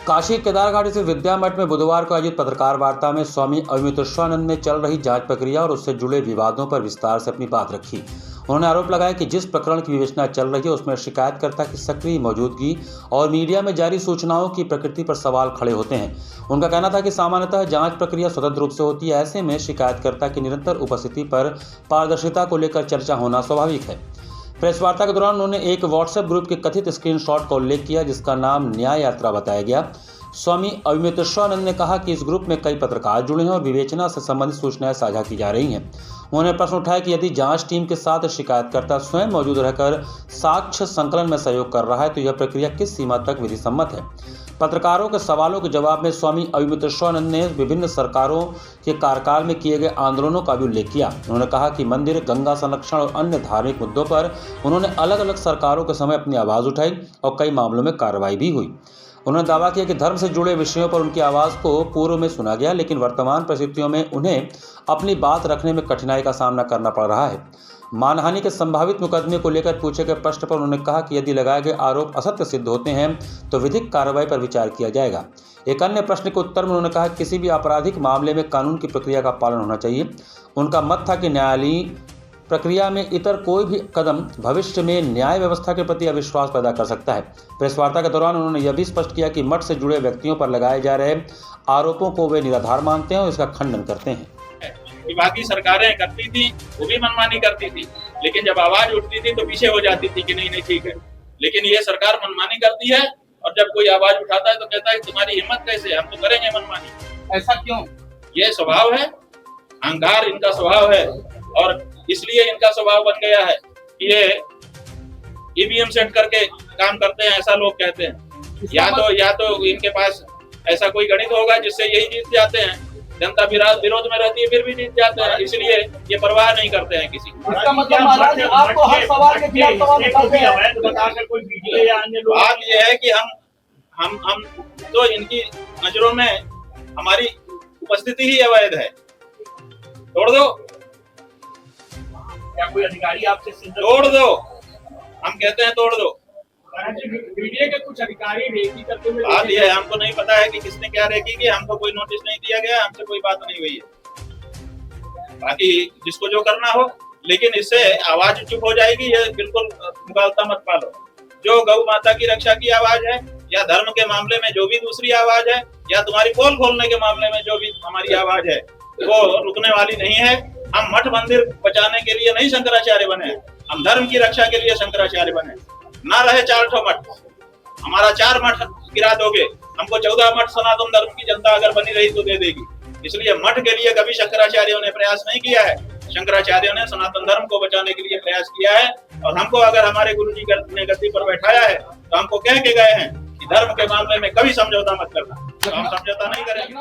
काशी केदारघाट स्थित विद्या मठ में बुधवार को आयोजित पत्रकार वार्ता में स्वामी अविमुक्तेश्वरानंद ने चल रही जांच प्रक्रिया और उससे जुड़े विवादों पर विस्तार से अपनी बात रखी। उन्होंने आरोप लगाया कि जिस प्रकरण की विवेचना चल रही है उसमें शिकायतकर्ता की सक्रिय मौजूदगी और मीडिया में जारी सूचनाओं की प्रकृति पर सवाल खड़े होते हैं। उनका कहना था कि सामान्यतः जांच प्रक्रिया स्वतंत्र रूप से होती है, ऐसे में शिकायतकर्ता की निरंतर उपस्थिति पर पारदर्शिता को लेकर चर्चा होना स्वाभाविक है। प्रेस वार्ता के दौरान उन्होंने एक व्हाट्सएप ग्रुप के कथित स्क्रीनशॉट का उल्लेख किया जिसका नाम न्याय यात्रा बताया गया। स्वामी अविमुक्तेश्वरानंद ने कहा कि इस ग्रुप में कई पत्रकार जुड़े हैं और विवेचना से संबंधित सूचनाएं साझा की जा रही हैं। उन्होंने प्रश्न उठाया कि यदि जांच टीम के साथ शिकायतकर्ता स्वयं मौजूद रहकर साक्ष्य संकलन में सहयोग कर रहा है तो यह प्रक्रिया किस सीमा तक विधि सम्मत है। पत्रकारों के सवालों के जवाब में स्वामी अविमुक्तेश्वरानंद ने विभिन्न सरकारों के कार्यकाल में किए गए आंदोलनों का भी उल्लेख किया। उन्होंने कहा कि मंदिर, गंगा संरक्षण और अन्य धार्मिक मुद्दों पर उन्होंने अलग अलग सरकारों के समय अपनी आवाज़ उठाई और कई मामलों में कार्रवाई भी हुई। उन्होंने दावा किया कि धर्म से जुड़े विषयों पर उनकी आवाज़ को पूर्व में सुना गया, लेकिन वर्तमान परिस्थितियों में उन्हें अपनी बात रखने में कठिनाई का सामना करना पड़ रहा है। मानहानि के संभावित मुकदमे को लेकर पूछे गए प्रश्न पर उन्होंने कहा कि यदि लगाए गए आरोप असत्य सिद्ध होते हैं तो विधिक कार्रवाई पर विचार किया जाएगा। एक अन्य प्रश्न के उत्तर में उन्होंने कहा कि किसी भी आपराधिक मामले में कानून की प्रक्रिया का पालन होना चाहिए। उनका मत था कि न्यायालयीय प्रक्रिया में इतर कोई भी कदम भविष्य में न्याय व्यवस्था के प्रति अविश्वास पैदा कर सकता है। प्रेस वार्ता के दौरान उन्होंने यह भी स्पष्ट किया कि मठ से जुड़े व्यक्तियों पर लगाए जा रहे आरोपों को वे निराधार मानते हैं और इसका खंडन करते हैं। बाकी सरकारें करती थी, वो भी मनमानी करती थी, लेकिन जब आवाज उठती थी तो पीछे हो जाती थी कि नहीं ठीक है। लेकिन ये सरकार मनमानी करती है और जब कोई आवाज उठाता है तो कहता है तुम्हारी हिम्मत कैसे, हम तो करेंगे मनमानी। ऐसा क्यों? ये स्वभाव है, अहंकार इनका स्वभाव है और इसलिए इनका स्वभाव बन गया है कि ये ईवीएम सेट करके काम करते हैं, ऐसा लोग कहते हैं। या तो इनके पास ऐसा कोई गणित होगा जिससे यही जीत जाते हैं। जनता विरोध में रहती है फिर भी जीत जाते हैं, इसलिए ये परवाह नहीं करते हैं किसी की। इसका मतलब महाराज आपको हर सवाल के खिलाफ सवाल बताते हैं। बात ये है कि हम तो इनकी नजरों में हमारी उपस्थिति ही अवैध है। तोड़ दो, क्या कोई अधिकारी आपसे तोड़ दो, हम कहते हैं तोड़ दो। मीडिया के कुछ अधिकारी रेकी करते हुए बात यह है, हमको नहीं पता है कि किसने क्या रेकी की, हमको कोई नोटिस नहीं दिया गया, हमसे कोई बात नहीं हुई है। बाकी जिसको जो करना हो, लेकिन इससे आवाज चुप हो जाएगी, ये बिल्कुल मुगालता मत पालो। जो गौ माता की रक्षा की आवाज है या धर्म के मामले में जो भी दूसरी आवाज है या तुम्हारी पोल खोलने के मामले में जो भी हमारी आवाज है वो रुकने वाली नहीं है। हम मठ मंदिर बचाने के लिए नहीं शंकराचार्य बने, हम धर्म की रक्षा के लिए शंकराचार्य बने। ना रहे 4 मठ, हमारा 4 मठ गिरा दोगे, हमको 14 मठ सनातन धर्म की जनता अगर बनी रही तो दे देगी। इसलिए मठ के लिए कभी शंकराचार्यों ने प्रयास नहीं किया है। शंकराचार्यों ने सनातन धर्म को बचाने के लिए प्रयास किया है और हमको अगर हमारे गुरुजी ने गद्दी पर बैठाया है तो हमको कह के गए हैं कि धर्म के मामले में कभी समझौता मत करना, तो हम समझौता नहीं करेंगे।